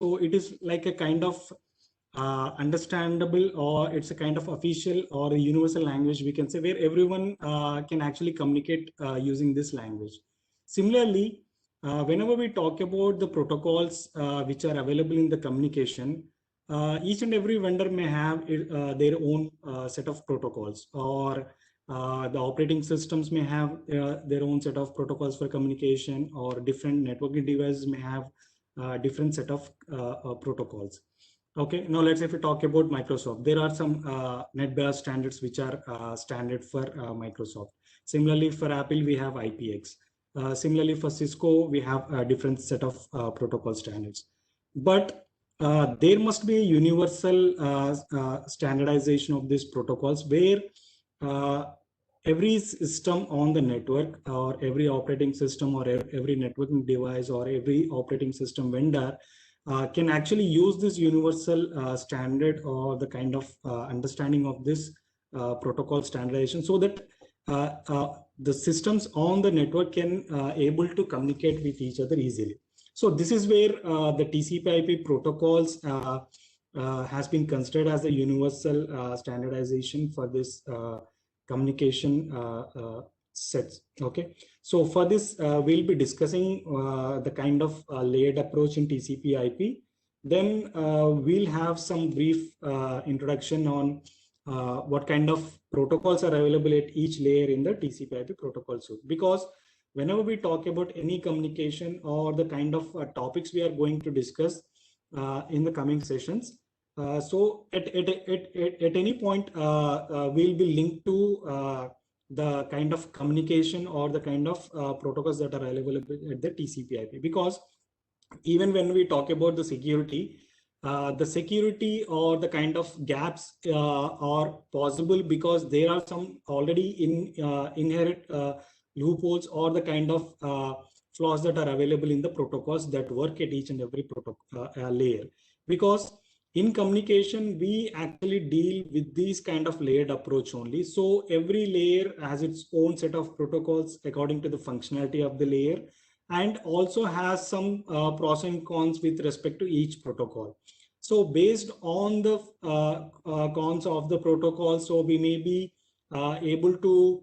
So it is like a kind of understandable, or it's a kind of official or a universal language, we can say, where everyone can actually communicate using this language. Similarly, whenever we talk about the protocols which are available in the communication, each and every vendor may have their own set of protocols, or the operating systems may have their own set of protocols for communication, or different networking devices may have different set of protocols. Okay, now let's say if we talk about Microsoft, there are some NetBIOS standards which are standard for Microsoft. Similarly, for Apple, we have IPX. Similarly, for Cisco, we have a different set of protocol standards. But there must be a universal standardization of these protocols, where uh, every system on the network, or every operating system, or every networking device, or every operating system vendor can actually use this universal standard, or the kind of understanding of this protocol standardization, so that the systems on the network can able to communicate with each other easily. So this is where the TCP/IP protocols has been considered as a universal standardization for this communication sets. Okay, so for this we'll be discussing the kind of layered approach in TCP/IP. Then we'll have some brief introduction on what kind of protocols are available at each layer in the TCP/IP protocol suite. Because whenever we talk about any communication, or the kind of topics we are going to discuss in the coming sessions, so at any point we'll be linked to the kind of communication, or the kind of protocols that are available at the TCP/IP. Because even when we talk about the security or the kind of gaps are possible, because there are some already inherent loopholes, or the kind of flaws that are available in the protocols that work at each and every protocol layer. Because in communication, we actually deal with these kind of layered approach only. So every layer has its own set of protocols according to the functionality of the layer, and also has some pros and cons with respect to each protocol. So based on the cons of the protocol, so we may be able to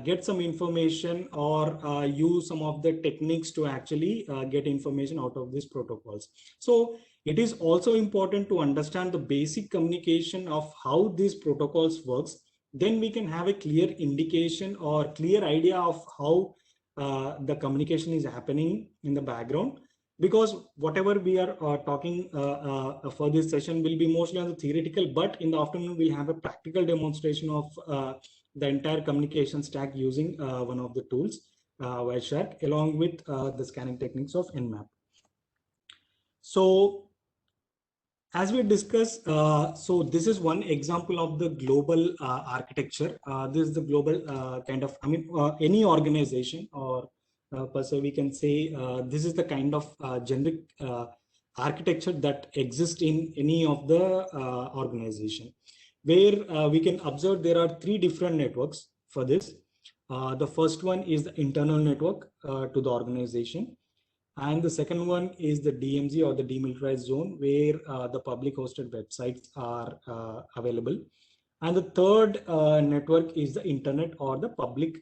get some information, or use some of the techniques to actually get information out of these protocols. So it is also important to understand the basic communication of how these protocols works. Then we can have a clear indication or clear idea of how the communication is happening in the background. Because whatever we are talking for this session will be mostly on the theoretical, but in the afternoon we'll have a practical demonstration of the entire communication stack using one of the tools, Wireshark, along with the scanning techniques of Nmap. So as we discussed, so this is one example of the global architecture. This is the global kind of, any organization, or per se we can say this is the kind of generic architecture that exists in any of the organization, where we can observe there are three different networks for this. The first one is the internal network to the organization. And the second one is the DMZ, or the demilitarized zone, where the public hosted websites are available. And the third network is the internet, or the public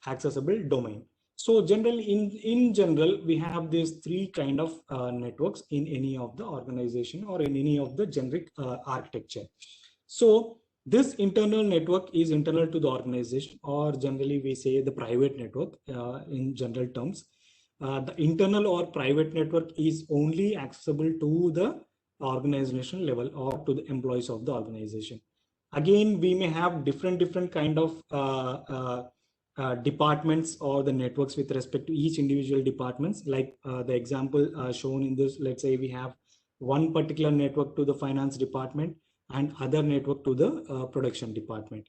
accessible domain. So generally, in general, we have these three kind of networks in any of the organization, or in any of the generic architecture. So this internal network is internal to the organization, or generally we say the private network in general terms. The internal or private network is only accessible to the organization level, or to the employees of the organization. Again, we may have different kind of departments, or the networks with respect to each individual departments. Like the example shown in this, let's say we have one particular network to the finance department, and other network to the production department.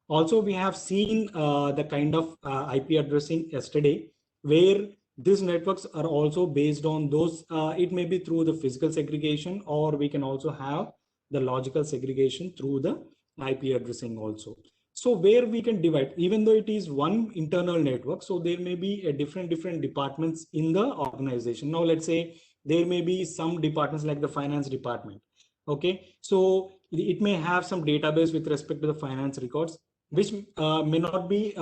Also, we have seen the kind of IP addressing yesterday, where these networks are also based on those, it may be through the physical segregation, or we can also have the logical segregation through the IP addressing also. So where we can divide, even though it is one internal network, so there may be a different departments in the organization. Now let's say there may be some departments like the finance department. Okay, so it may have some database with respect to the finance records, which may not be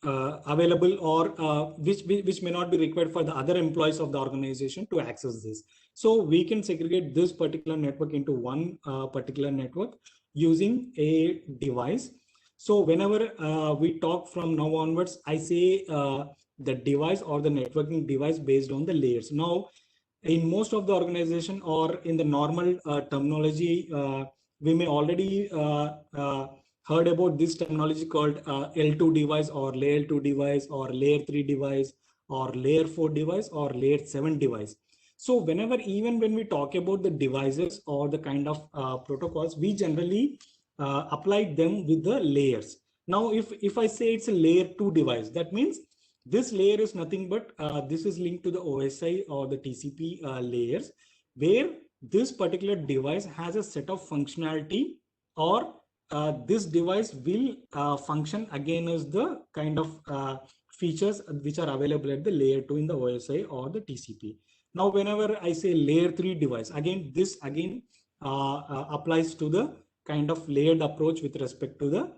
available, or which may not be required for the other employees of the organization to access this. So we can segregate this particular network into one particular network using a device. So whenever we talk from now onwards, I say the device or the networking device based on the layers. Now, in most of the organization or in the normal terminology, we may already heard about this terminology called L2 device or layer 2 device or layer 3 device or layer 4 device or layer 7 device. So whenever, even when we talk about the devices or the kind of protocols, we generally apply them with the layers. Now, if I say it's a layer 2 device, that means this layer is nothing but this is linked to the OSI or the TCP layers, where this particular device has a set of functionality, or this device will function again as the kind of features which are available at the layer 2 in the OSI or the TCP. Now, whenever I say layer 3 device, again, this again applies to the kind of layered approach with respect to the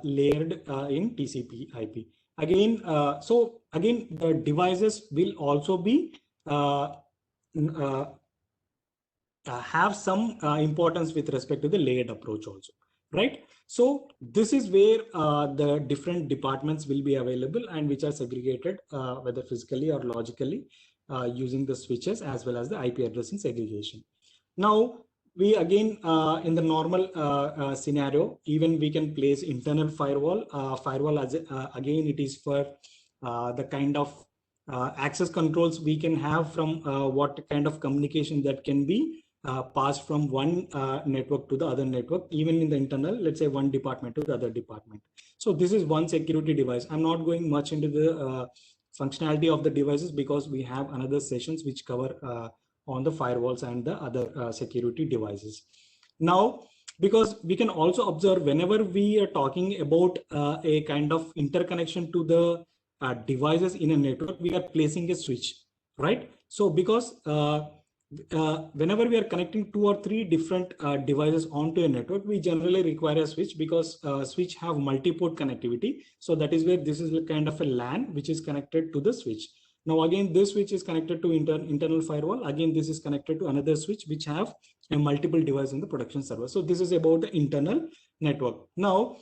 layered in TCP IP. Again, so again, the devices will also be have some importance with respect to the layered approach also, right? So this is where the different departments will be available and which are segregated whether physically or logically using the switches as well as the IP addressing segregation. Now, we again in the normal scenario, even we can place internal firewall. Firewall as again, it is for the kind of access controls we can have from what kind of communication that can be passed from one network to the other network, even in the internal, let's say one department to the other department. So this is one security device. I'm not going much into the functionality of the devices because we have another sessions which cover on the firewalls and the other security devices. Now, because we can also observe whenever we are talking about a kind of interconnection to the devices in a network, we are placing a switch, right? So because whenever we are connecting 2 or 3 different devices onto a network, we generally require a switch because switch have multi-port connectivity. So that is where this is a kind of a LAN which is connected to the switch. Now, again, this switch is connected to internal firewall. Again, this is connected to another switch which have a multiple device in the production server. So this is about the internal network. Now,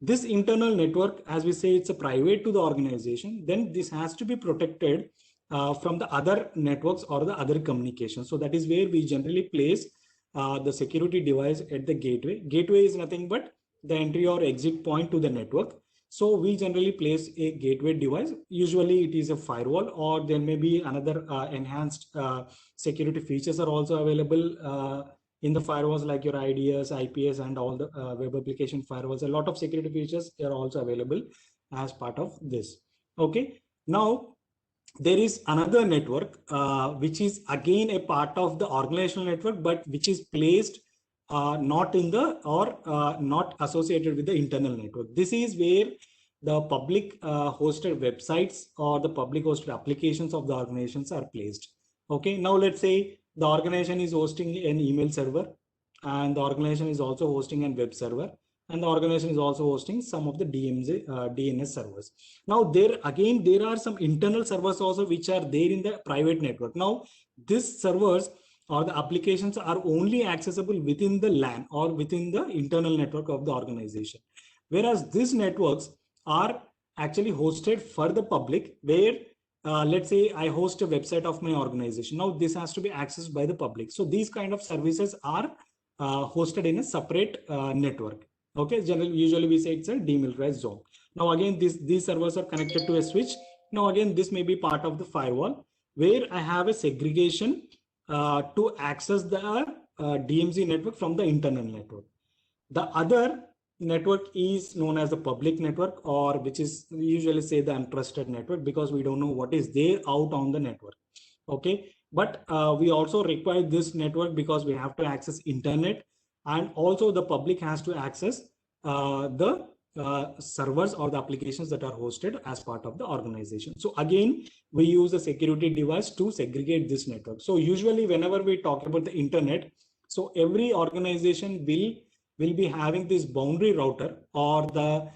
this internal network, as we say, it's a private to the organization, then this has to be protected from the other networks or the other communications. So that is where we generally place the security device at the gateway. Gateway is nothing but the entry or exit point to the network. So we generally place a gateway device. Usually it is a firewall, or there may be another enhanced security features are also available in the firewalls, like your IDS, IPS, and all the web application firewalls. A lot of security features are also available as part of this. Okay. Now, there is another network which is again a part of the organizational network, but which is placed not in the or not associated with the internal network. This is where the public hosted websites or the public hosted applications of the organizations are placed. Okay, now let's say the organization is hosting an email server, and the organization is also hosting a web server, and the organization is also hosting some of the DNS servers. Now, there again, there are some internal servers also which are there in the private network. Now, these servers or the applications are only accessible within the LAN or within the internal network of the organization. Whereas these networks are actually hosted for the public, where let's say I host a website of my organization. Now this has to be accessed by the public. So these kind of services are hosted in a separate network. Okay, usually we say it's a demilitarized zone. Now again, these servers are connected to a switch. Now again, this may be part of the firewall, where I have a segregation to access the DMZ network from the internal network. The other network is known as the public network, or which is usually say the untrusted network, because we don't know what is there out on the network. Okay, but we also require this network because we have to access internet, and also the public has to access the servers or the applications that are hosted as part of the organization. So again, we use a security device to segregate this network. So usually whenever we talk about the internet, so every organization will be having this boundary router, or the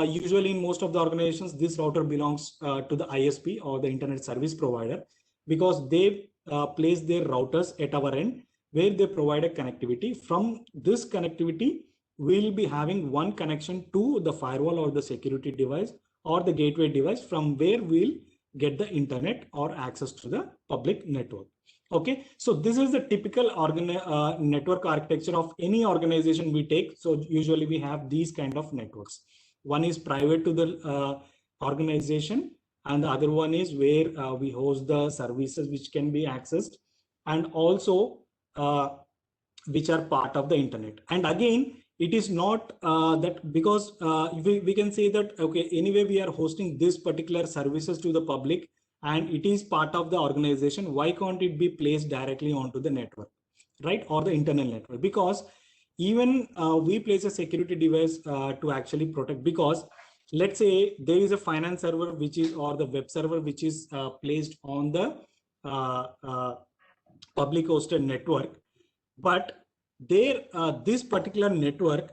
usually in most of the organizations, this router belongs to the ISP or the internet service provider, because they place their routers at our end where they provide a connectivity. From this connectivity, we'll be having one connection to the firewall or the security device or the gateway device, from where we'll get the internet or access to the public network. Okay, so this is the typical network architecture of any organization we take. So usually we have these kind of networks. One is private to the organization, and the other one is where we host the services which can be accessed, and also which are part of the internet. And again, it is not that because we can say that, okay, anyway, we are hosting this particular services to the public and it is part of the organization, why can't it be placed directly onto the network, right, or the internal network? Because even we place a security device to actually protect, because let's say there is a finance server which is, or the web server which is placed on the public hosted network, but there this particular network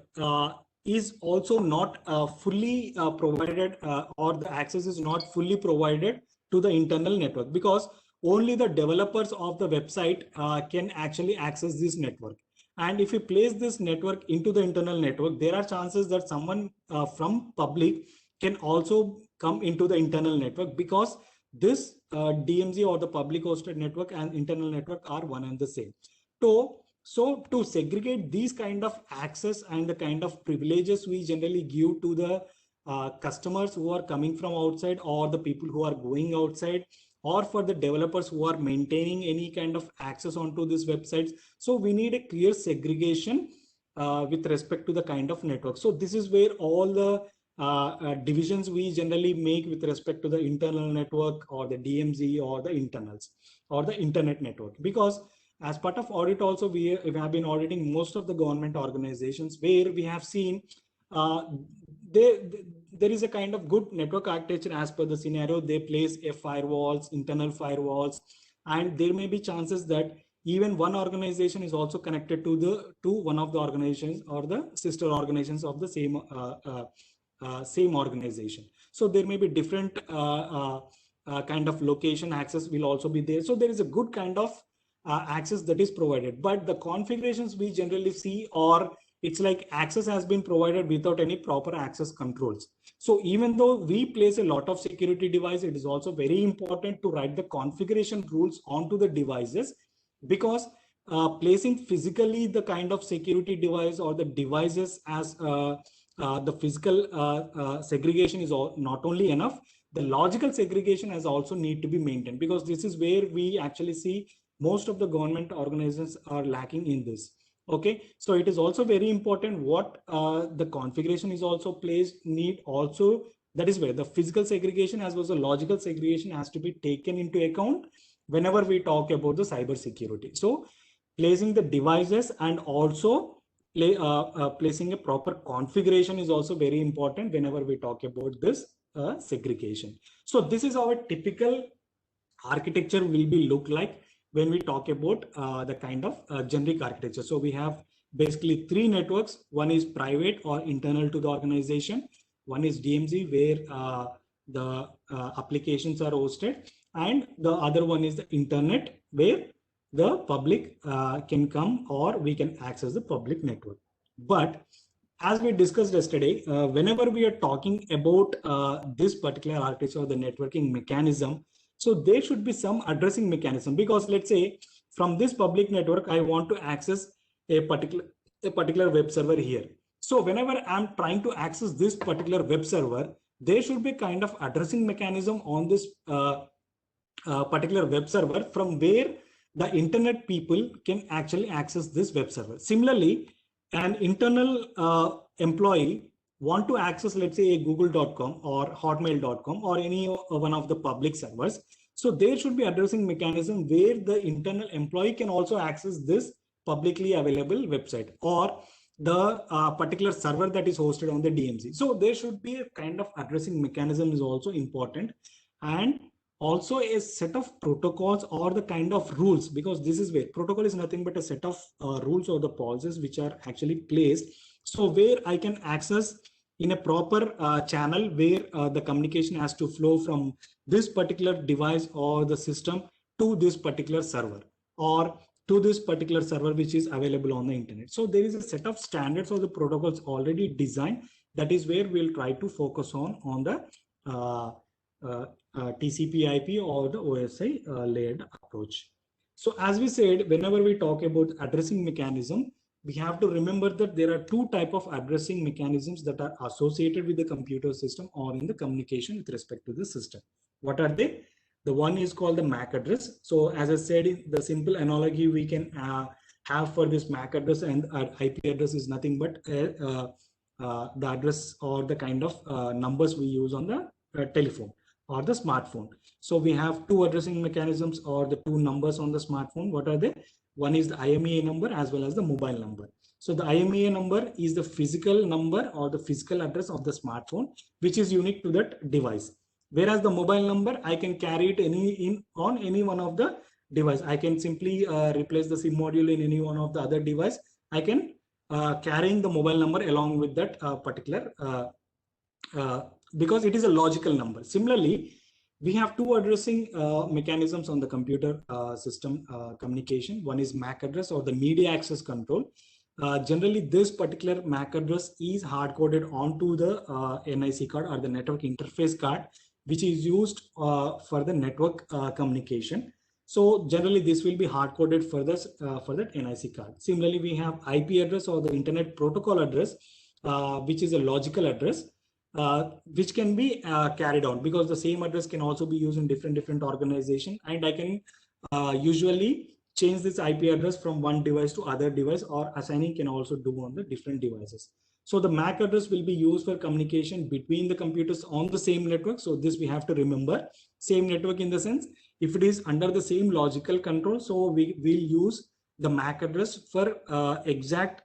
is also not fully provided, or the access is not fully provided to the internal network, because only the developers of the website can actually access this network. And if you place this network into the internal network, there are chances that someone from public can also come into the internal network, because this DMZ or the public hosted network and internal network are one and the same. So to segregate these kind of access and the kind of privileges we generally give to the customers who are coming from outside, or the people who are going outside, or for the developers who are maintaining any kind of access onto these websites. So we need a clear segregation with respect to the kind of network. So this is where all the divisions we generally make with respect to the internal network, or the DMZ, or the internals, or the internet network. Because as part of audit also, we have been auditing most of the government organizations, where we have seen there is a kind of good network architecture as per the scenario. They place a firewalls, internal firewalls, and there may be chances that even one organization is also connected to one of the organizations or the sister organizations of the same organization. So there may be different kind of location access will also be there. So there is a good kind of access that is provided, but the configurations we generally see, or it's like access has been provided without any proper access controls. So even though we place a lot of security devices, it is also very important to write the configuration rules onto the devices, because placing physically the kind of security device or the devices as the physical segregation is not only enough, the logical segregation has also need to be maintained, because this is where we actually see most of the government organizations are lacking in this. Okay, so it is also very important what the configuration is also placed need also. That is where the physical segregation as well as the logical segregation has to be taken into account whenever we talk about the cyber security. So placing the devices and also placing a proper configuration is also very important whenever we talk about this segregation. So this is our typical architecture will be look like when we talk about the kind of generic architecture. So we have basically three networks. One is private or internal to the organization. One is DMZ, where the applications are hosted. And the other one is the internet, where the public can come, or we can access the public network. But as we discussed yesterday, whenever we are talking about this particular architecture or the networking mechanism, so there should be some addressing mechanism, because let's say from this public network, I want to access a particular web server here. So whenever I'm trying to access this particular web server, there should be kind of addressing mechanism on this particular web server, from where the internet people can actually access this web server. Similarly, an internal employee want to access, let's say, a google.com or hotmail.com or any one of the public servers. So there should be addressing mechanism where the internal employee can also access this publicly available website. Or the particular server that is hosted on the DMZ. So there should be a kind of addressing mechanism is also important, and also a set of protocols or the kind of rules, because this is where protocol is nothing but a set of rules or the policies which are actually placed. So where I can access in a proper channel where the communication has to flow from this particular device or the system to this particular server, or to this particular server which is available on the internet. So there is a set of standards or the protocols already designed. That is where we'll try to focus on the TCP/IP or the OSI layered approach. So as we said, whenever we talk about addressing mechanism, we have to remember that there are two types of addressing mechanisms that are associated with the computer system or in the communication with respect to the system. What are they? The one is called the MAC address. So as I said, in the simple analogy we can have for this MAC address and IP address is nothing but the address or the kind of numbers we use on the telephone or the smartphone. So we have two addressing mechanisms or the two numbers on the smartphone. What are they? One is the IMEI number as well as the mobile number. So the IMEI number is the physical number or the physical address of the smartphone, which is unique to that device. Whereas the mobile number, I can carry it on any one of the device. I can simply replace the SIM module in any one of the other device. I can carrying the mobile number along with that particular because it is a logical number. Similarly, we have two addressing mechanisms on the computer system communication. One is MAC address or the media access control. Generally, this particular MAC address is hard-coded onto the NIC card or the network interface card, which is used for the network communication. So generally, this will be hard-coded for that NIC card. Similarly, we have IP address or the Internet Protocol address, which is a logical address, which can be carried on, because the same address can also be used in different organization, and I can usually change this IP address from one device to other device, or assigning can also do on the different devices. So the MAC address will be used for communication between the computers on the same network. So this we have to remember, same network in the sense, if it is under the same logical control, so we will use the MAC address for exact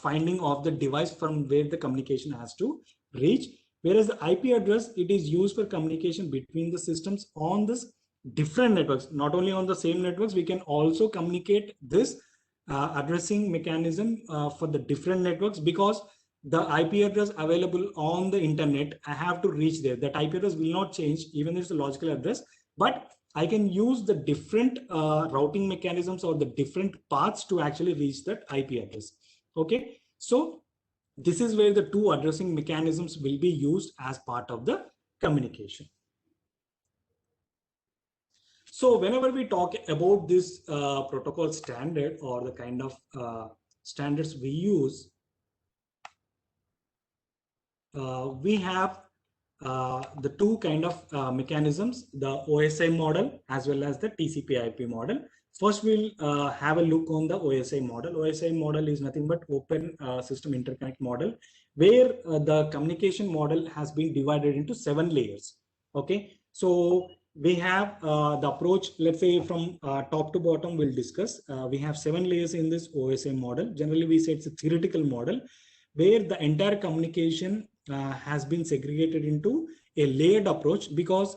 finding of the device from where the communication has to reach. Whereas the IP address, it is used for communication between the systems on this different networks, not only on the same networks. We can also communicate this addressing mechanism for the different networks, because the IP address available on the internet, I have to reach there. That IP address will not change even if it's a logical address, but I can use the different routing mechanisms or the different paths to actually reach that IP address. Okay, so this is where the two addressing mechanisms will be used as part of the communication. So whenever we talk about this protocol standard or the kind of standards we use, we have the two kind of mechanisms, the OSI model as well as the TCP/IP model. First, we'll have a look on the OSI model. OSI model is nothing but Open System Interconnect model, where the communication model has been divided into 7 layers. Okay, so we have the approach, let's say from top to bottom, we'll discuss. We have 7 layers in this OSI model. Generally, we say it's a theoretical model where the entire communication has been segregated into a layered approach, because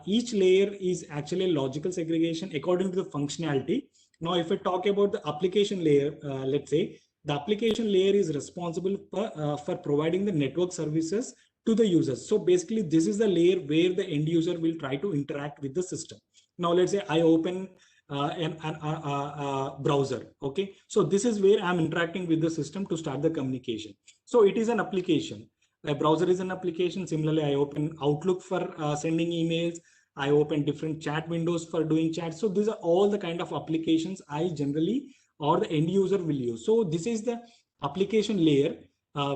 each layer is actually a logical segregation according to the functionality. Now, if I talk about the application layer, let's say the application layer is responsible for providing the network services to the users. So basically, this is the layer where the end user will try to interact with the system. Now, let's say I open a browser. Okay, so this is where I'm interacting with the system to start the communication. So it is an application. A browser is an application. Similarly, I open Outlook for sending emails. I open different chat windows for doing chat. So these are all the kind of applications I generally or the end user will use. So this is the application layer,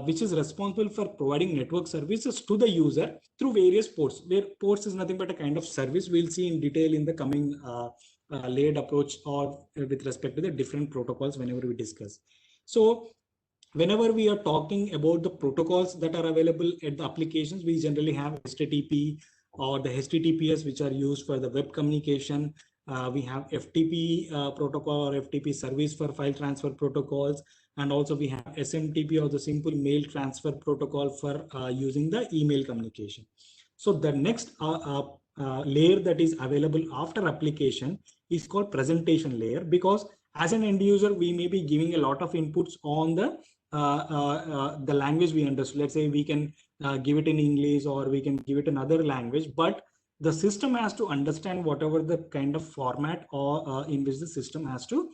which is responsible for providing network services to the user through various ports, where ports is nothing but a kind of service. We'll see in detail in the coming layered approach or with respect to the different protocols whenever we discuss. So whenever we are talking about the protocols that are available at the applications, we generally have HTTP or the HTTPS, which are used for the web communication. We have FTP protocol or FTP service for file transfer protocols. And also we have SMTP, or the simple mail transfer protocol, for using the email communication. So the next layer that is available after application is called presentation layer, because as an end user, we may be giving a lot of inputs on the language we understand. Let's say we can give it in English, or we can give it another language, but the system has to understand whatever the kind of format or in which the system has to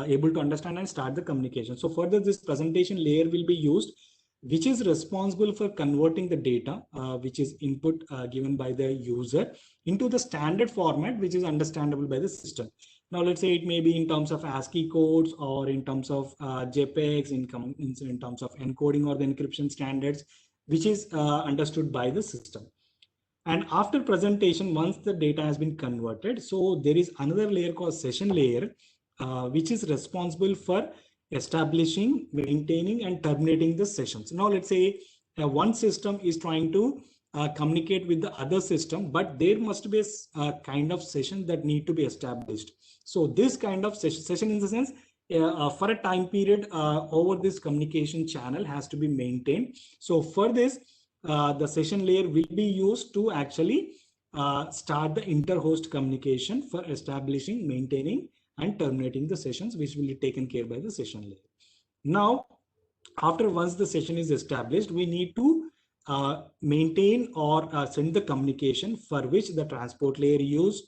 able to understand and start the communication. So further, this presentation layer will be used, which is responsible for converting the data, which is input given by the user, into the standard format, which is understandable by the system. Now, let's say it may be in terms of ASCII codes, or in terms of JPEGs, in terms of encoding or the encryption standards, which is understood by the system. And after presentation, once the data has been converted, so there is another layer called session layer, which is responsible for establishing, maintaining, and terminating the sessions. Now, let's say one system is trying to communicate with the other system, but there must be a kind of session that need to be established. So this kind of session in the sense, for a time period over this communication channel has to be maintained. So for this, the session layer will be used to actually start the inter-host communication for establishing, maintaining, and terminating the sessions, which will be taken care by the session layer. Now, after once the session is established, we need to maintain or send the communication, for which the transport layer used.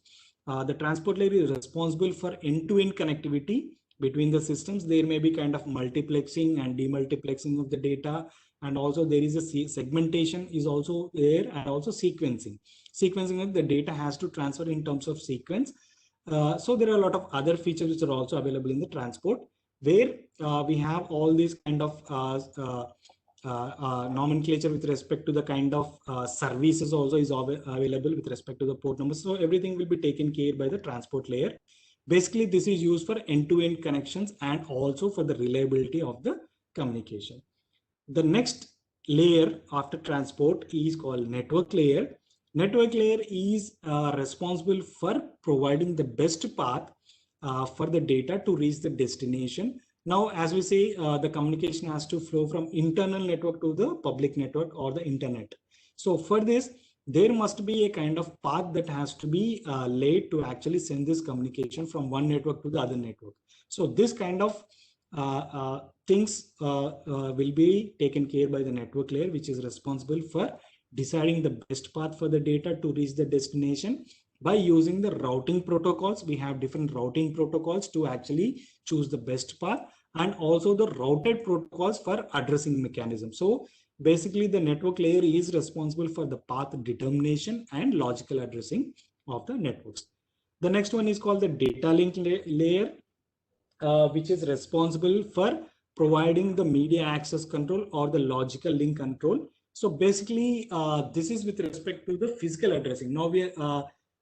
The transport layer is responsible for end-to-end connectivity between the systems. There may be kind of multiplexing and demultiplexing of the data, and also there is a segmentation is also there, and also sequencing. Sequencing of the data has to transfer in terms of sequence. So there are a lot of other features which are also available in the transport, where we have all these kind of nomenclature with respect to the kind of services also is available with respect to the port numbers. So everything will be taken care by the transport layer. Basically, this is used for end-to-end connections and also for the reliability of the communication. The next layer after transport is called network layer. Network layer is responsible for providing the best path for the data to reach the destination. Now, as we say, the communication has to flow from internal network to the public network or the internet. So for this, there must be a kind of path that has to be laid to actually send this communication from one network to the other network. So this kind of things will be taken care by the network layer, which is responsible for deciding the best path for the data to reach the destination. By using the routing protocols, we have different routing protocols to actually choose the best path, and also the routed protocols for addressing mechanism. So basically, the network layer is responsible for the path determination and logical addressing of the networks. The next one is called the data link layer, which is responsible for providing the media access control or the logical link control. So basically, this is with respect to the physical addressing. Now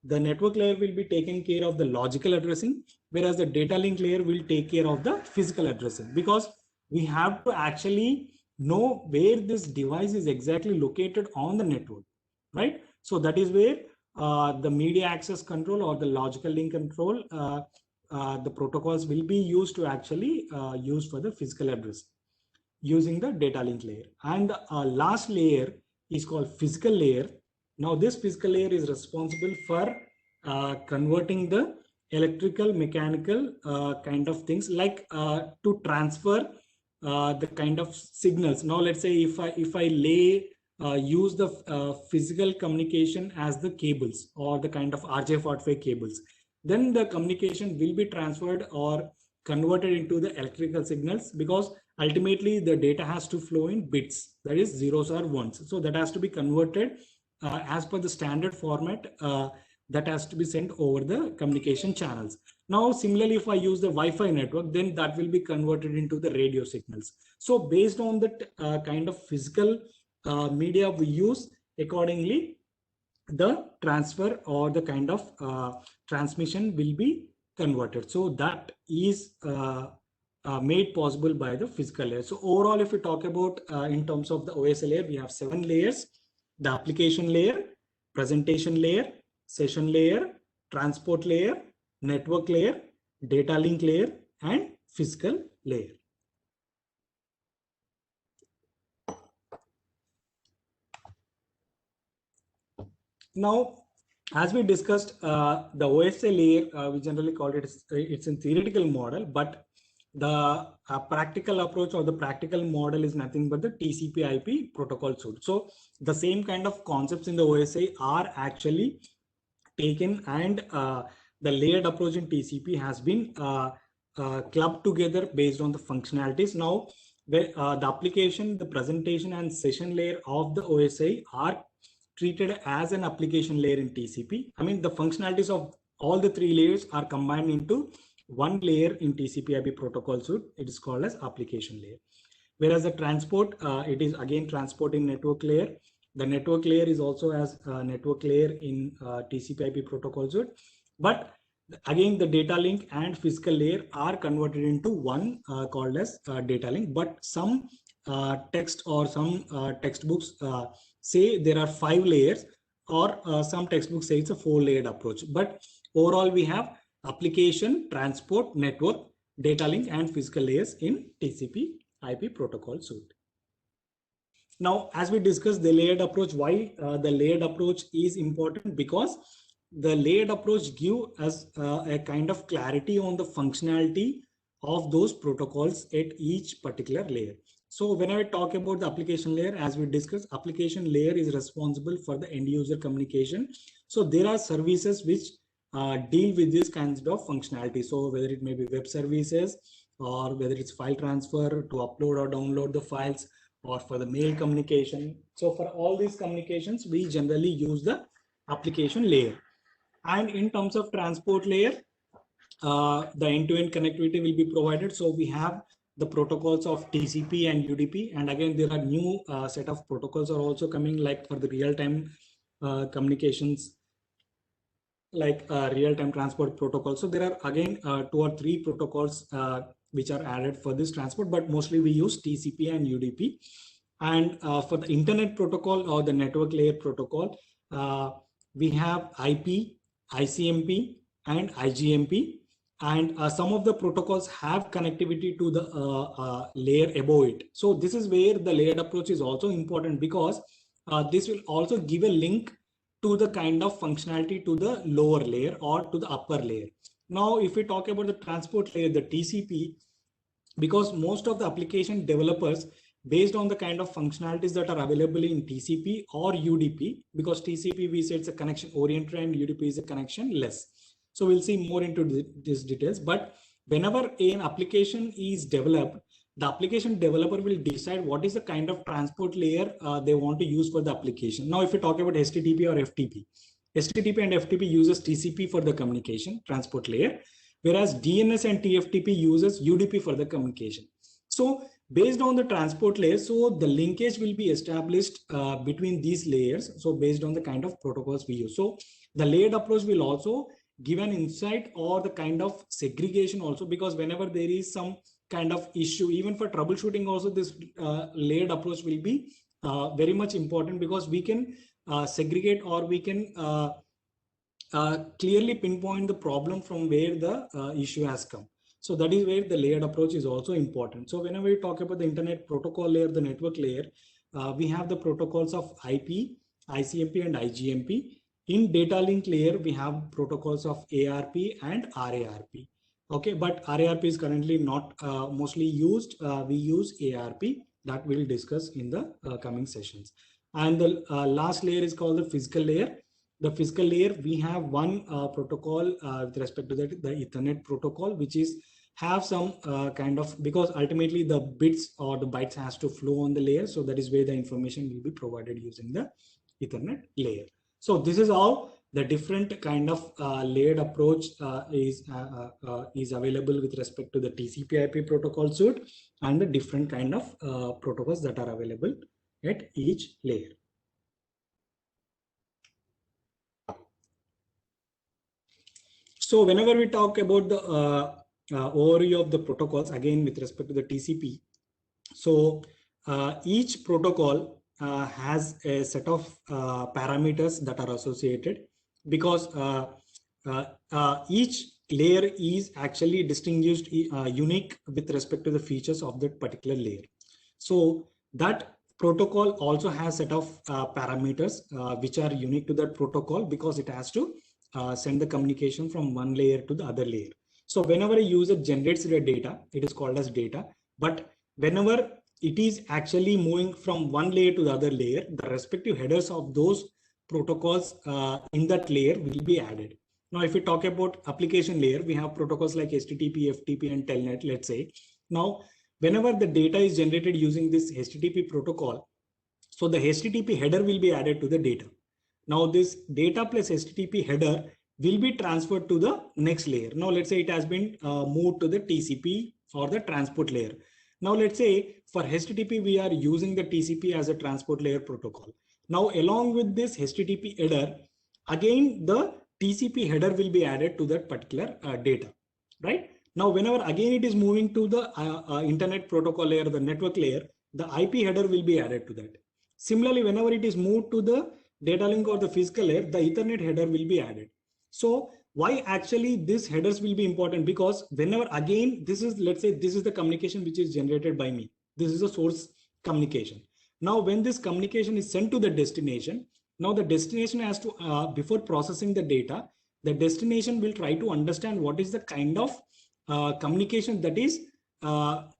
the network layer will be taking care of the logical addressing, whereas the data link layer will take care of the physical addressing, because we have to actually know where this device is exactly located on the network, right? So that is where the media access control or the logical link control, the protocols will be used to actually use for the physical address using the data link layer. And the last layer is called physical layer. Now this physical layer is responsible for converting the electrical, mechanical kind of things, like to transfer the kind of signals. Now let's say if I use the physical communication as the cables or the kind of RJ45 cables, then the communication will be transferred or converted into the electrical signals, because ultimately the data has to flow in bits, that is zeros or ones. So that has to be converted as per the standard format that has to be sent over the communication channels. Now, similarly, if I use the Wi-Fi network, then that will be converted into the radio signals. So based on the kind of physical media we use, accordingly, the transfer or the kind of transmission will be converted. So that is made possible by the physical layer. So overall, if we talk about in terms of the OS layer, we have 7 layers: the application layer, presentation layer, session layer, transport layer, network layer, data link layer, and physical layer. Now, as we discussed, the OSI layer, we generally call it, it's a theoretical model, but the practical approach or the practical model is nothing but the TCP/IP protocol suite. So the same kind of concepts in the OSI are actually taken, and the layered approach in TCP has been clubbed together based on the functionalities. Now, the application, the presentation, and session layer of the OSI are treated as an application layer in TCP. I mean, the functionalities of all the three layers are combined into one layer in TCP/IP protocol suite. It is called as application layer. Whereas the transport, it is again transporting network layer. The network layer is also as a network layer in TCP/IP protocol suite. But again, the data link and physical layer are converted into one called as data link. But some text or some textbooks say there are 5 layers, or some textbooks say it's a 4-layered approach. But overall, we have application, transport, network, data link, and physical layers in TCP/IP protocol suite. Now, as we discussed the layered approach, why the layered approach is important? Because the layered approach gives us a kind of clarity on the functionality of those protocols at each particular layer. So when I talk about the application layer, as we discussed, application layer is responsible for the end user communication. So there are services which deal with these kinds of functionality. So whether it may be web services, or whether it's file transfer to upload or download the files, or for the mail communication. So for all these communications, we generally use the application layer. And in terms of transport layer, the end-to-end connectivity will be provided. So we have the protocols of TCP and UDP. And again, there are new set of protocols are also coming, like for the real-time communications, like real-time transport protocol. So there are again 2 or 3 protocols which are added for this transport, but mostly we use TCP and UDP. And for the internet protocol or the network layer protocol, we have IP, ICMP, and IGMP. And some of the protocols have connectivity to the layer above it. So this is where the layered approach is also important, because this will also give a link to the kind of functionality to the lower layer or to the upper layer. Now, if we talk about the transport layer, the TCP, because most of the application developers, based on the kind of functionalities that are available in TCP or UDP, because TCP we say it's a connection oriented and UDP is a connection less. So we'll see more into these details. But whenever an application is developed, the application developer will decide what is the kind of transport layer they want to use for the application. Now, if we talk about HTTP or FTP, HTTP and FTP uses TCP for the communication transport layer, whereas DNS and TFTP uses UDP for the communication. So based on the transport layer, so the linkage will be established between these layers. So based on the kind of protocols we use. So the layered approach will also give an insight or the kind of segregation also, because whenever there is some kind of issue, even for troubleshooting also, this layered approach will be very much important, because we can segregate, or we can clearly pinpoint the problem from where the issue has come. So that is where the layered approach is also important. So whenever we talk about the internet protocol layer, the network layer, we have the protocols of IP, ICMP, and IGMP. In data link layer, we have protocols of ARP and RARP. Okay, but RARP is currently not mostly used. We use ARP. That we'll discuss in the coming sessions. And the last layer is called the physical layer. The physical layer, we have one protocol with respect to that, the Ethernet protocol, which is have some kind of, because ultimately the bits or the bytes has to flow on the layer. So that is where the information will be provided using the Ethernet layer. So this is how the different kind of layered approach is available with respect to the TCP/IP protocol suite, and the different kind of protocols that are available at each layer. So whenever we talk about the overview of the protocols, again with respect to the TCP, so each protocol has a set of parameters that are associated, because each layer is actually distinguished unique with respect to the features of that particular layer. So that protocol also has set of parameters which are unique to that protocol, because it has to send the communication from one layer to the other layer. So whenever a user generates the data, it is called as data. But whenever it is actually moving from one layer to the other layer, the respective headers of those protocols in that layer will be added. Now, if we talk about application layer, we have protocols like HTTP, FTP, and Telnet, let's say. Now, whenever the data is generated using this HTTP protocol, so the HTTP header will be added to the data. Now, this data plus HTTP header will be transferred to the next layer. Now, let's say it has been moved to the TCP or the transport layer. Now, let's say for HTTP, we are using the TCP as a transport layer protocol. Now, along with this HTTP header, again, the TCP header will be added to that particular data, right? Now, whenever again it is moving to the internet protocol layer, the network layer, the IP header will be added to that. Similarly, whenever it is moved to the data link or the physical layer, the Ethernet header will be added. So why actually these headers will be important? Because whenever again, this is, let's say this is the communication which is generated by me. This is the source communication. Now, when this communication is sent to the destination, now the destination has to, before processing the data, the destination will try to understand what is the kind of communication that is, to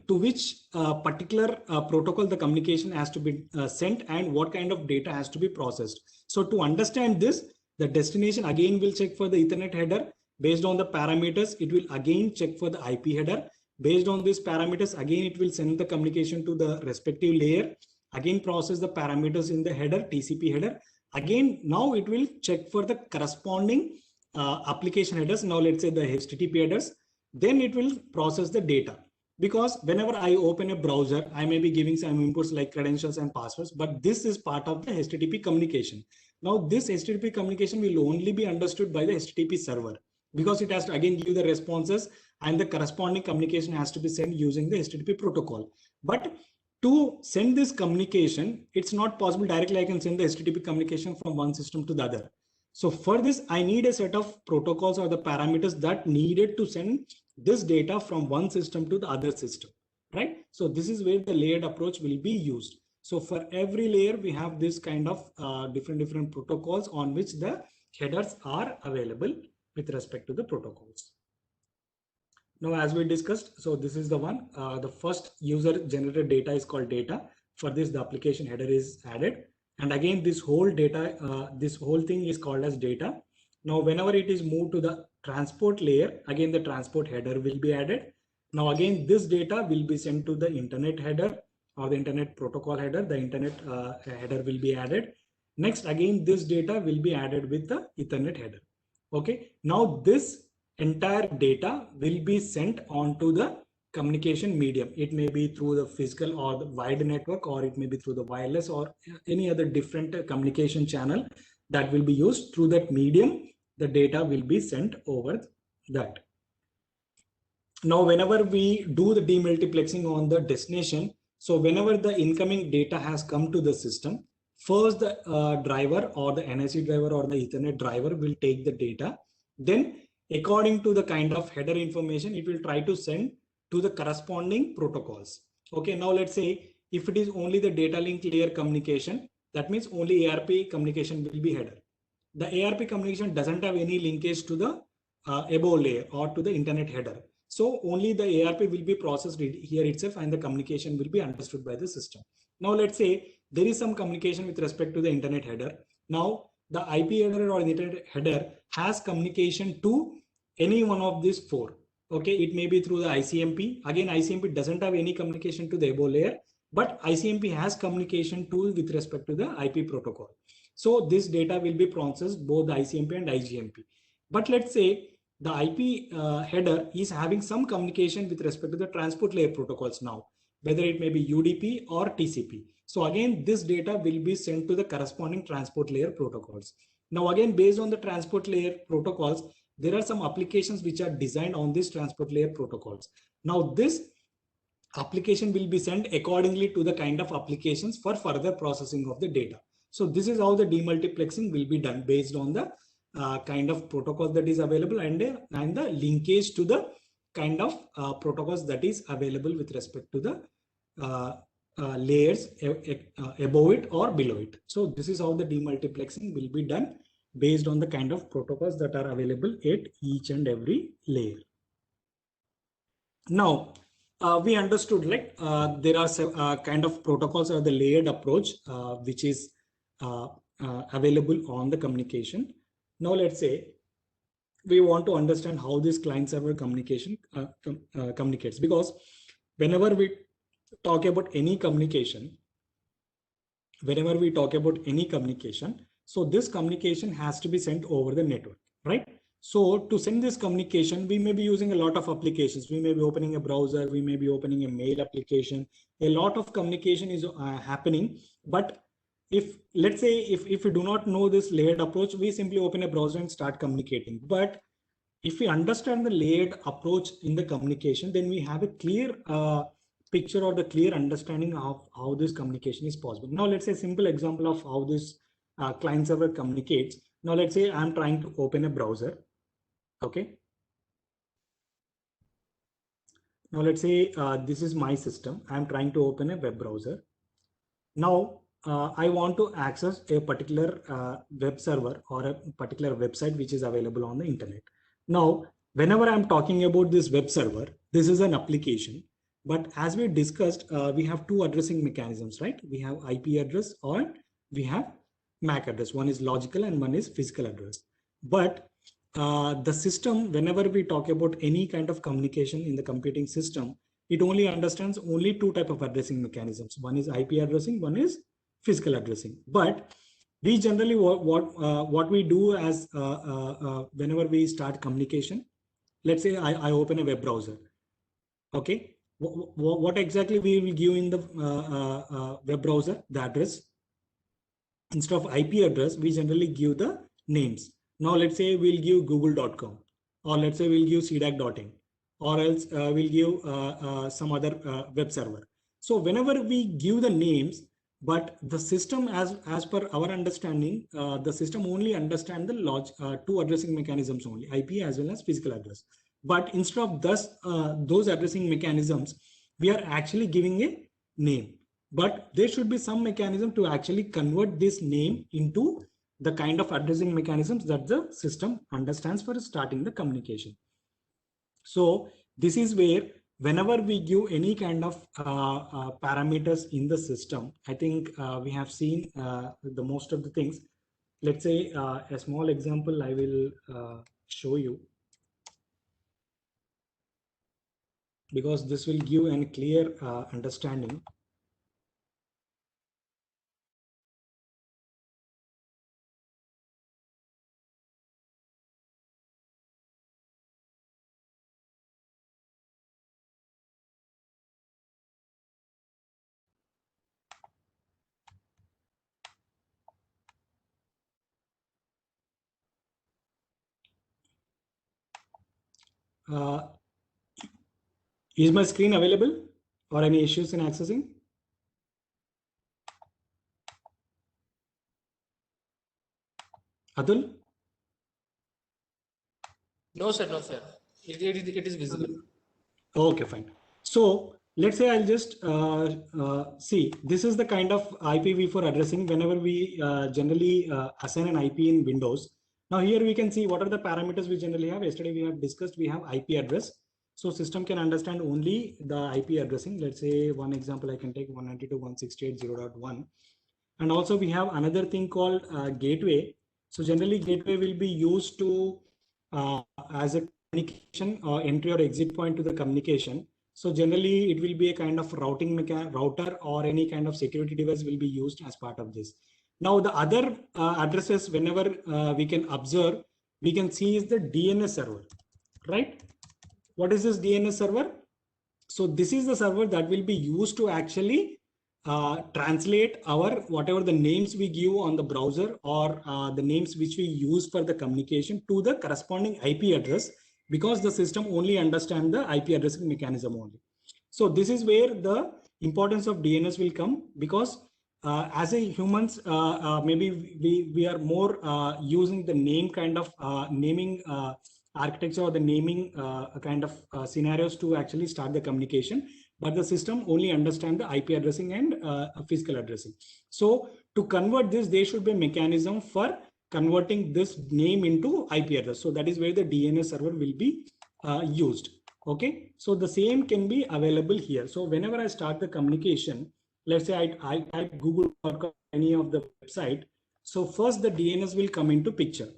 which particular protocol the communication has to be sent and what kind of data has to be processed. So to understand this, the destination again will check for the Ethernet header. Based on the parameters, it will again check for the IP header. Based on these parameters, again, it will send the communication to the respective layer. Again, process the parameters in the header, TCP header. Again, now it will check for the corresponding application headers. Now, let's say the HTTP headers. Then it will process the data. Because whenever I open a browser, I may be giving some inputs like credentials and passwords, but this is part of the HTTP communication. Now, this HTTP communication will only be understood by the HTTP server, because it has to again give the responses and the corresponding communication has to be sent using the HTTP protocol. But to send this communication, it's not possible directly. I can send the HTTP communication from one system to the other. So for this, I need a set of protocols or the parameters that needed to send this data from one system to the other system, right? So this is where the layered approach will be used. So for every layer, we have this kind of different protocols on which the headers are available with respect to the protocols. Now, as we discussed, so this is the one, the first user generated data is called data. For this, the application header is added. And again, this whole data, this whole thing is called as data. Now, whenever it is moved to the transport layer, again, the transport header will be added. Now, again, this data will be sent to the internet header or the internet protocol header. The internet header will be added. Next, again, this data will be added with the Ethernet header. Okay. Now, this entire data will be sent onto the communication medium. It may be through the physical or the wide network, or it may be through the wireless or any other different communication channel that will be used. Through that medium, the data will be sent over that. Now, whenever we do the demultiplexing on the destination, so whenever the incoming data has come to the system, first the driver or the NIC driver or the Ethernet driver will take the data. Then according to the kind of header information, it will try to send to the corresponding protocols. Okay, now let's say if it is only the data link layer communication, that means only ARP communication will be header. The ARP communication doesn't have any linkage to the above layer or to the internet header. So only the ARP will be processed here itself and the communication will be understood by the system. Now let's say there is some communication with respect to the internet header. Now the IP header or the internet header has communication to any one of these four. Okay, it may be through the ICMP. Again, ICMP doesn't have any communication to the above layer, but ICMP has communication to with respect to the IP protocol. So this data will be processed both the ICMP and IGMP. But let's say the IP header is having some communication with respect to the transport layer protocols now, whether it may be UDP or TCP. So again, this data will be sent to the corresponding transport layer protocols. Now again, based on the transport layer protocols, there are some applications which are designed on these transport layer protocols. Now this application will be sent accordingly to the kind of applications for further processing of the data. So this is how the demultiplexing will be done based on the kind of protocol that is available and the linkage to the kind of protocols that is available with respect to the layers above it or below it. So this is how the demultiplexing will be done based on the kind of protocols that are available at each and every layer. Now, we understood like there are kind of protocols or the layered approach which is available on the communication. Now, let's say we want to understand how this client-server communication communicates, because whenever we talk about any communication, so this communication has to be sent over the network, right? So to send this communication, we may be using a lot of applications. We may be opening a browser, we may be opening a mail application. A lot of communication is happening. But if, let's say, if we do not know this layered approach, we simply open a browser and start communicating. But if we understand the layered approach in the communication, then we have a clear picture or the clear understanding of how this communication is possible. Now, let's say a simple example of how this client server communicates. Now, let's say I'm trying to open a browser. Okay. Now, let's say this is my system. I'm trying to open a web browser. Now, I want to access a particular web server or a particular website which is available on the internet. Now, whenever I'm talking about this web server, this is an application. But as we discussed, we have two addressing mechanisms, right? We have IP address or we have MAC address. One is logical and one is physical address. But the system, whenever we talk about any kind of communication in the computing system, it only understands only two types of addressing mechanisms. One is IP addressing, one is physical addressing. But we generally what we do as whenever we start communication, let's say I open a web browser. Okay, what exactly we will give in the web browser? The address. Instead of IP address, we generally give the names. Now let's say we'll give google.com, or let's say we'll give cdac.in, or else we'll give some other web server. So whenever we give the names, but the system, as per our understanding, the system only understands the two addressing mechanisms only, IP as well as physical address. But instead of those addressing mechanisms, we are actually giving a name. But there should be some mechanism to actually convert this name into the kind of addressing mechanisms that the system understands for starting the communication. So this is where whenever we give any kind of parameters in the system, I think we have seen the most of the things. Let's say a small example I will show you, because this will give a clear understanding. Is my screen available or any issues in accessing? Atul? No, sir. No, sir. It is visible. Okay, fine. So let's say I'll just see, this is the kind of IPv4 addressing whenever we generally assign an IP in Windows. Now here we can see what are the parameters we generally have. Yesterday we have discussed, we have IP address. So system can understand only the IP addressing. Let's say one example I can take 192.168.0.1. And also we have another thing called gateway. So generally gateway will be used to as a communication or entry or exit point to the communication. So generally it will be a kind of router or any kind of security device will be used as part of this. Now the other addresses, whenever we can observe, we can see is the DNS server, right? What is this DNS server? So this is the server that will be used to actually translate our whatever the names we give on the browser or the names which we use for the communication to the corresponding IP address, because the system only understands the IP addressing mechanism only. So this is where the importance of DNS will come, because as a humans, maybe we are more using the name kind of naming architecture or the naming kind of scenarios to actually start the communication, but the system only understand the IP addressing and physical addressing. So to convert this, there should be a mechanism for converting this name into IP address. So that is where the DNS server will be used. Okay, so the same can be available here. So whenever I start the communication, let's say I type google.com, any of the website. So first the DNS will come into picture,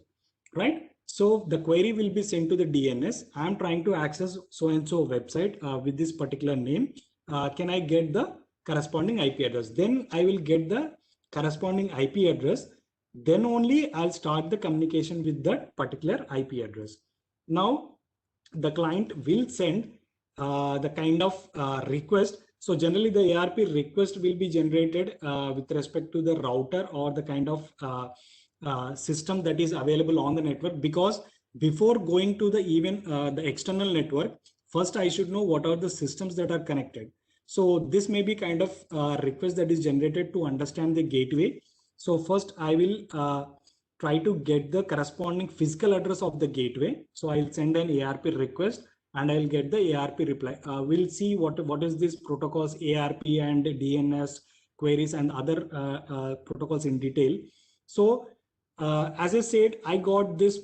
right? So the query will be sent to the DNS. I'm trying to access so-and-so website with this particular name. Can I get the corresponding IP address? Then I will get the corresponding IP address. Then only I'll start the communication with that particular IP address. Now, the client will send the kind of request. So generally the ARP request will be generated with respect to the router or the kind of system that is available on the network, because before going to the even the external network, first I should know what are the systems that are connected. So this may be kind of request that is generated to understand the gateway. So first I will try to get the corresponding physical address of the gateway. So I'll send an ARP request and I'll get the ARP reply. We'll see what is this protocols, ARP and DNS queries and other protocols in detail. So as I said, I got this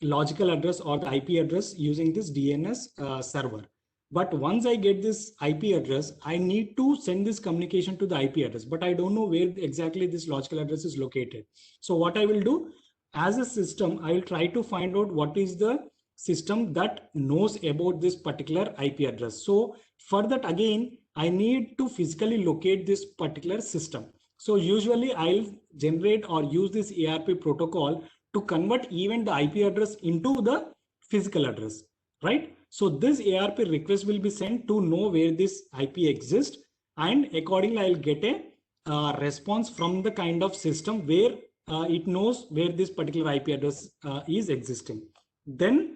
logical address or the IP address using this DNS server. But once I get this IP address, I need to send this communication to the IP address, but I don't know where exactly this logical address is located. So what I will do as a system, I will try to find out what is the system that knows about this particular IP address. So for that, again, I need to physically locate this particular system. So usually I'll generate or use this ARP protocol to convert even the IP address into the physical address, right? So this ARP request will be sent to know where this IP exists, and accordingly I'll get a response from the kind of system where it knows where this particular IP address is existing. Then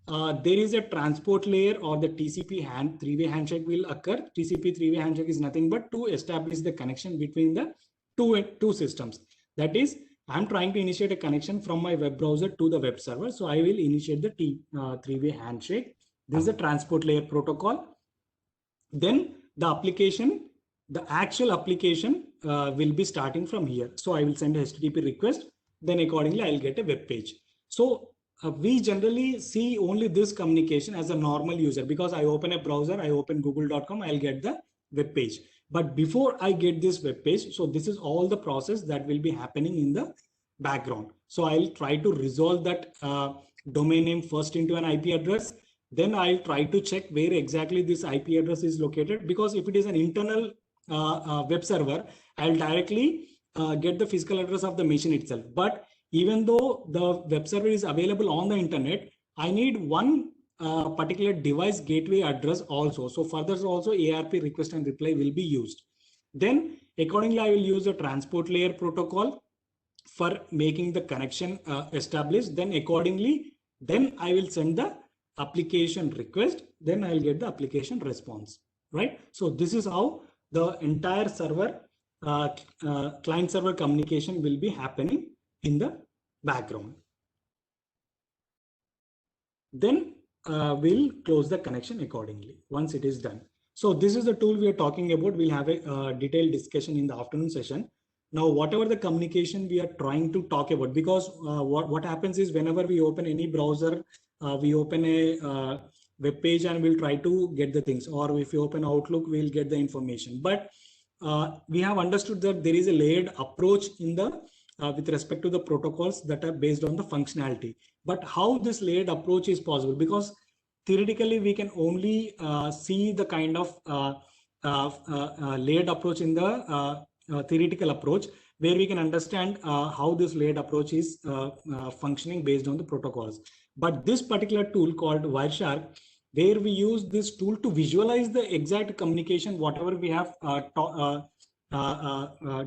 there is a transport layer or the TCP three-way handshake will occur. TCP three-way handshake is nothing but to establish the connection between the two systems. That is, I'm trying to initiate a connection from my web browser to the web server. So I will initiate the three-way handshake. This is a transport layer protocol. Then the application, the actual application will be starting from here. So I will send a HTTP request. Then accordingly, I'll get a web page. So we generally see only this communication as a normal user, because I open a browser, I open google.com, I'll get the web page. But before I get this web page, so this is all the process that will be happening in the background. So I'll try to resolve that domain name first into an IP address. Then I'll try to check where exactly this IP address is located, because if it is an internal web server, I'll directly get the physical address of the machine itself. But even though the web server is available on the internet, I need one particular device gateway address also. So further also ARP request and reply will be used. Then accordingly, I will use a transport layer protocol for making the connection established. Then accordingly, then I will send the application request, then I'll get the application response, right? So this is how the entire server client server communication will be happening in the background. Then we'll close the connection accordingly once it is done. So this is the tool we are talking about. We'll have a detailed discussion in the afternoon session. Now, whatever the communication we are trying to talk about, because what happens is whenever we open any browser, we open a web page and we'll try to get the things, or if you open Outlook, we'll get the information. But we have understood that there is a layered approach in the with respect to the protocols that are based on the functionality. But how this layered approach is possible? Because theoretically, we can only see the kind of layered approach in the theoretical approach, where we can understand how this layered approach is functioning based on the protocols. But this particular tool called Wireshark, where we use this tool to visualize the exact communication, whatever we have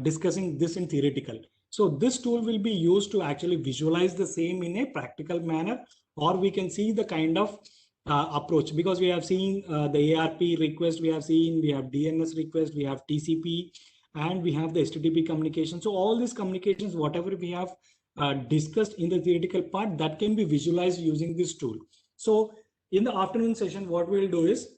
discussing this in theoretical. So this tool will be used to actually visualize the same in a practical manner, or we can see the kind of approach, because we have seen the ARP request, we have DNS request, we have TCP, and we have the HTTP communication. So all these communications, whatever we have discussed in the theoretical part, that can be visualized using this tool. So in the afternoon session, what we'll do is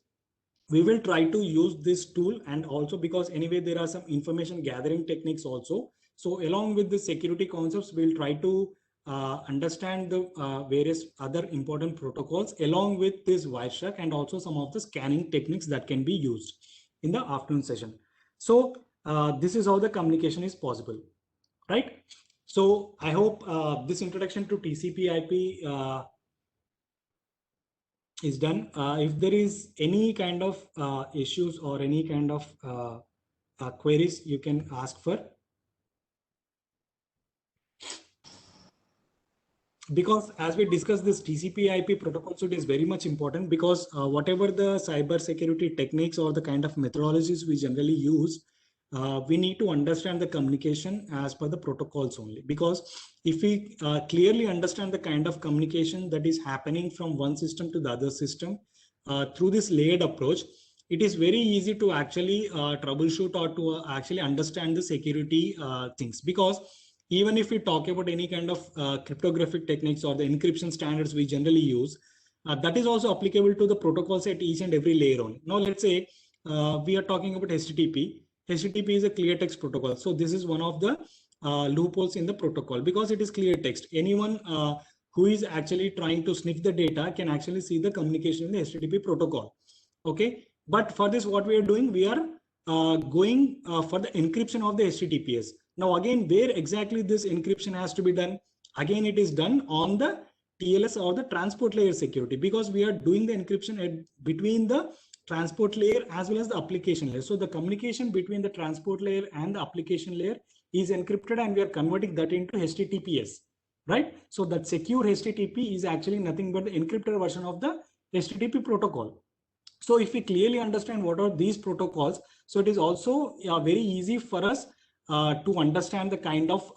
we will try to use this tool, and also because anyway there are some information gathering techniques also. So along with the security concepts, we'll try to understand the various other important protocols along with this Wireshark, and also some of the scanning techniques that can be used in the afternoon session. So this is how the communication is possible, right? So I hope this introduction to TCP/IP is done. If there is any kind of issues or any kind of queries, you can ask for. Because as we discussed, this TCP/IP protocol suite is very much important, because whatever the cyber security techniques or the kind of methodologies we generally use, we need to understand the communication as per the protocols only. Because if we clearly understand the kind of communication that is happening from one system to the other system through this layered approach, it is very easy to actually troubleshoot or to actually understand the security things. Because even if we talk about any kind of cryptographic techniques or the encryption standards we generally use, that is also applicable to the protocols at each and every layer on. Now, let's say we are talking about HTTP. HTTP is a clear text protocol. So this is one of the loopholes in the protocol, because it is clear text. Anyone who is actually trying to sniff the data can actually see the communication in the HTTP protocol. Okay, but for this, what we are doing, we are going for the encryption of the HTTPS. Now, again, where exactly this encryption has to be done? Again, it is done on the TLS or the transport layer security, because we are doing the encryption between the transport layer as well as the application layer. So the communication between the transport layer and the application layer is encrypted, and we are converting that into HTTPS, right? So that secure HTTP is actually nothing but the encrypted version of the HTTP protocol. So if we clearly understand what are these protocols, so it is also very easy for us to understand the kind of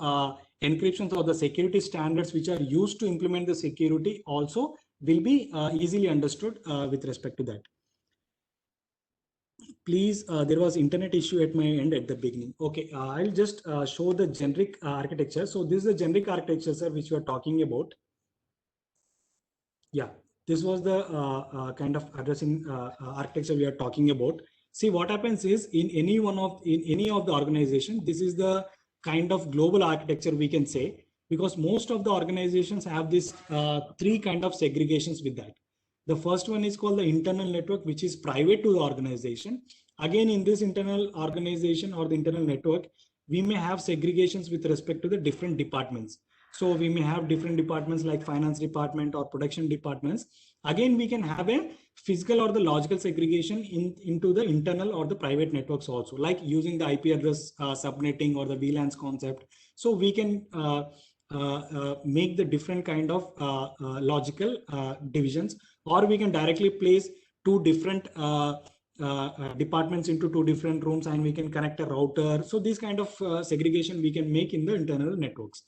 encryptions or the security standards which are used to implement the security also will be easily understood with respect to that. Please, there was internet issue at my end at the beginning. Okay, I'll just show the generic architecture. So this is the generic architecture, sir, which we are talking about. Yeah, this was the kind of addressing architecture we are talking about. See, what happens is in any of the organization, this is the kind of global architecture we can say, because most of the organizations have this three kind of segregations with that. The first one is called the internal network, which is private to the organization. Again, in this internal organization or the internal network, we may have segregations with respect to the different departments. So we may have different departments like finance department or production departments. Again, we can have a physical or the logical segregation into the internal or the private networks also, like using the IP address subnetting or the VLANs concept. So we can make the different kind of logical divisions, or we can directly place two different departments into two different rooms, and we can connect a router. So this kind of segregation we can make in the internal networks.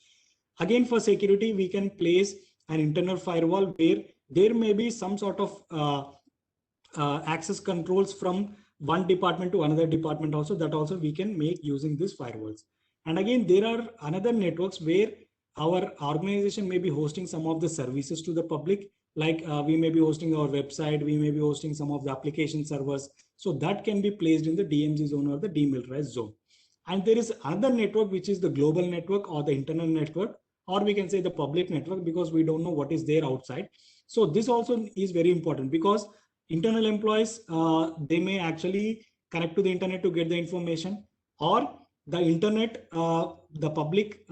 Again, for security, we can place an internal firewall where there may be some sort of access controls from one department to another department also, that also we can make using these firewalls. And again, there are another networks where our organization may be hosting some of the services to the public, like we may be hosting our website, we may be hosting some of the application servers. So that can be placed in the DMZ zone or the demilitarized zone. And there is another network, which is the global network or the internal network, or we can say the public network, because we don't know what is there outside. So this also is very important, because internal employees, they may actually connect to the internet to get the information, or the internet, the public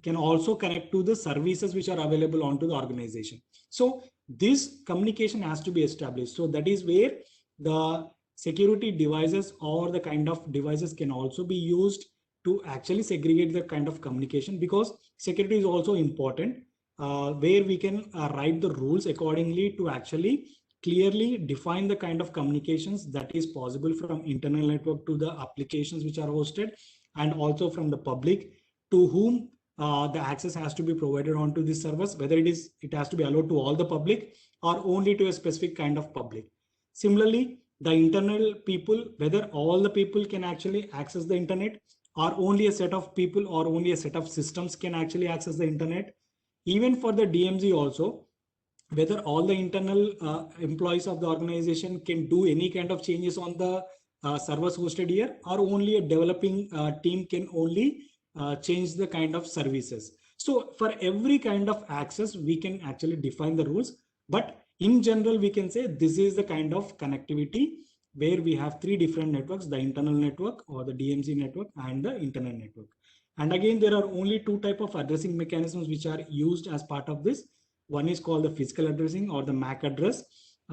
can also connect to the services which are available onto the organization. So this communication has to be established. So that is where the security devices or the kind of devices can also be used to actually segregate the kind of communication, because security is also important, where we can write the rules accordingly to actually clearly define the kind of communications that is possible from internal network to the applications which are hosted, and also from the public to whom the access has to be provided onto this service, whether it has to be allowed to all the public or only to a specific kind of public. Similarly, the internal people, whether all the people can actually access the internet, or only a set of people or only a set of systems can actually access the internet. Even for the DMZ also, whether all the internal employees of the organization can do any kind of changes on the servers hosted here, or only a developing team can only change the kind of services. So for every kind of access, we can actually define the rules. But in general, we can say this is the kind of connectivity where we have three different networks: the internal network or the DMZ network and the internet network. And again, there are only two type of addressing mechanisms which are used as part of this. One is called the physical addressing or the MAC address,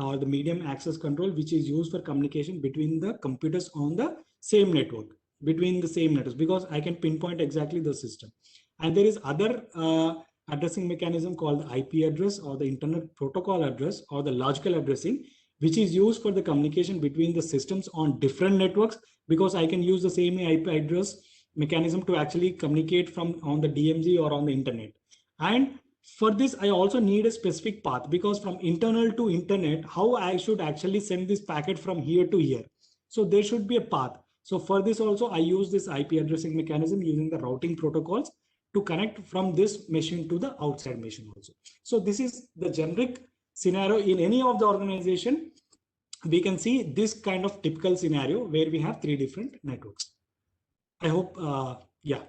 or the medium access control, which is used for communication between the computers on the same network, because I can pinpoint exactly the system. And there is other addressing mechanism called the IP address or the internet protocol address or the logical addressing, which is used for the communication between the systems on different networks, because I can use the same IP address mechanism to actually communicate from on the DMZ or on the internet. And for this, I also need a specific path, because from internal to internet, how I should actually send this packet from here to here. So there should be a path. So for this also, I use this IP addressing mechanism using the routing protocols to connect from this machine to the outside machine also. So this is the generic scenario in any of the organization. We can see this kind of typical scenario where we have three different networks. I hope, yeah.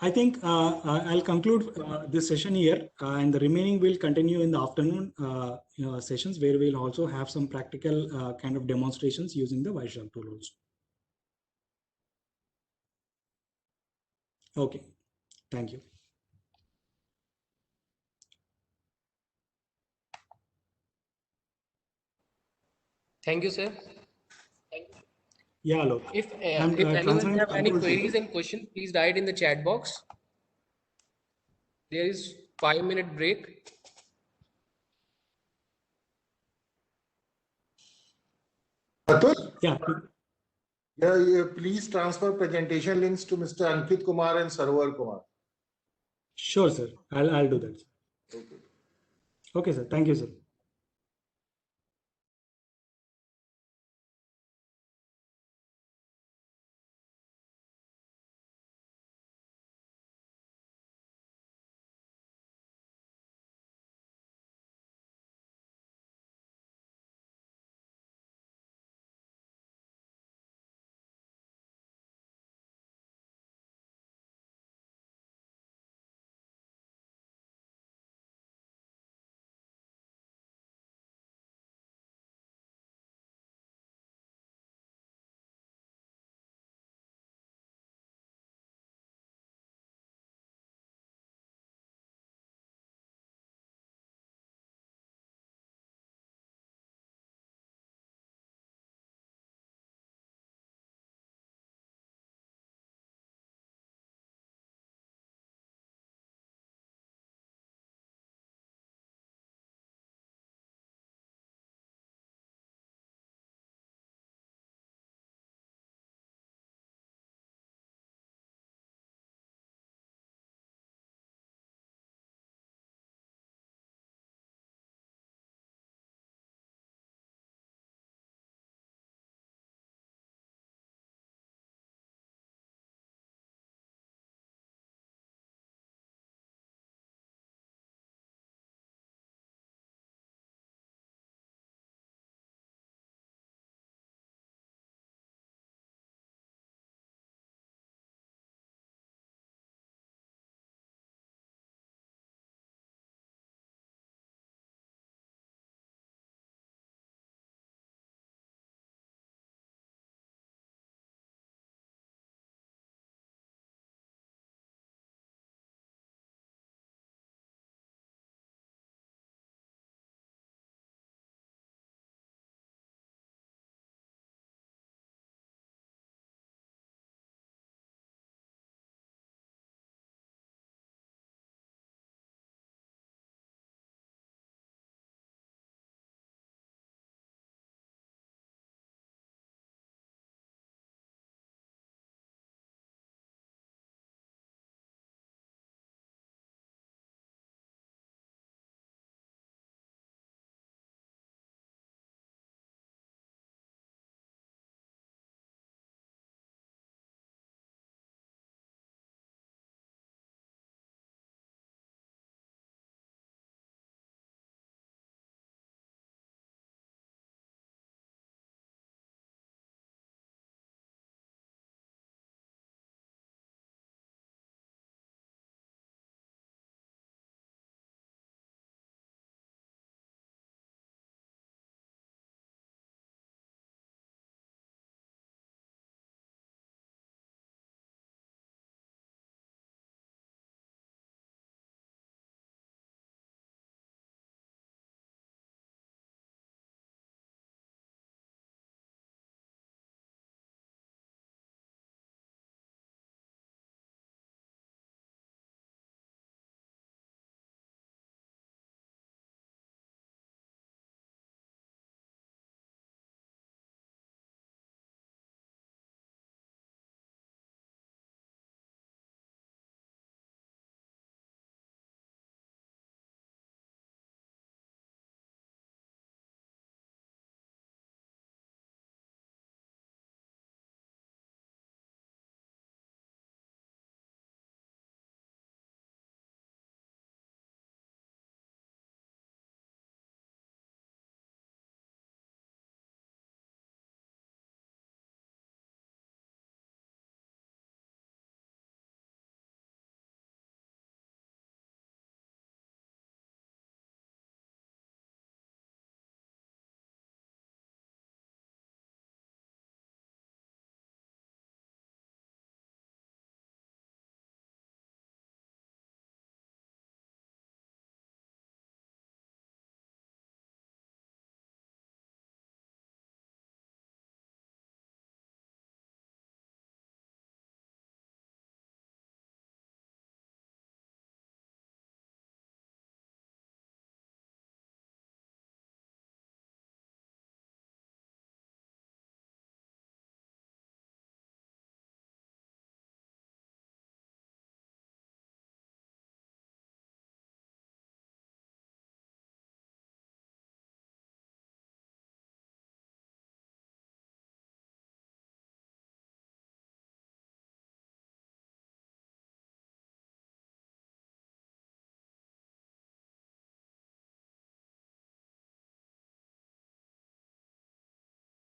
I think I'll conclude this session here, and the remaining will continue in the afternoon sessions, where we'll also have some practical kind of demonstrations using the Wireshark tool also. Okay, thank you. Thank you, sir. Yeah, look. If anyone have any queries and questions, please write in the chat box. There is 5-minute break. Atul? Yeah. Yeah, please transfer presentation links to Mr. Ankit Kumar and Sarwar Kumar. Sure, sir. I'll do that. Okay. Okay, sir. Thank you, sir.